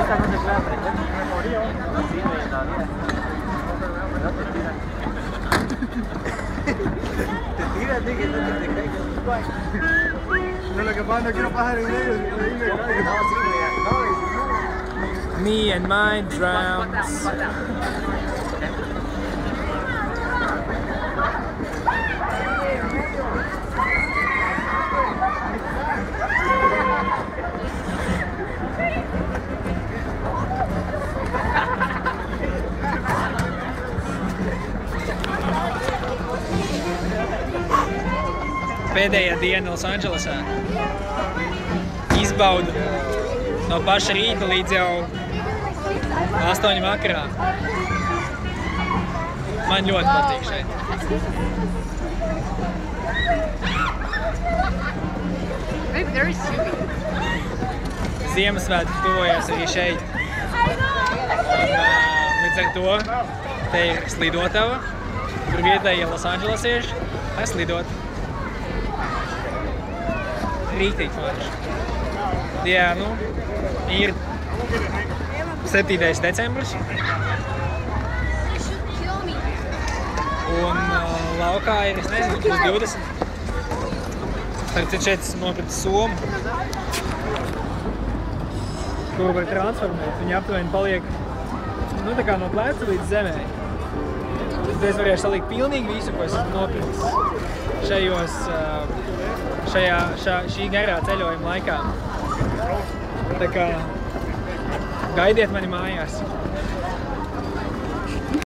Esta no se puede aprender, me morí. Sí, te tiras, que no te caigas. No, lo que pasa no quiero pasar en medio. Me and my drums. Pēdējā diena Losandželosā. Izbaudu no paša rīta līdz jau 8 vakarā. Man ļoti patīk šeit. Ziemassvētki tuvojas arī šeit. Un, līdz ar to te ir slidotava, kur vietējie losandželosieši lai slidot. Rīktīgi forši. Jā, nu, ir 7. decembris. Un laukā ir, es nezinu, plus 20. Tad šeit esmu nopircis somu, ko var transformēt. Viņa aptuveni paliek, nu, tā kā no pleca līdz zemē. Tad es varēšu salikt pilnīgi visu, ko esmu nopircis šajos, šī garā ceļojuma laikā. Tā kā gaidiet mani mājās.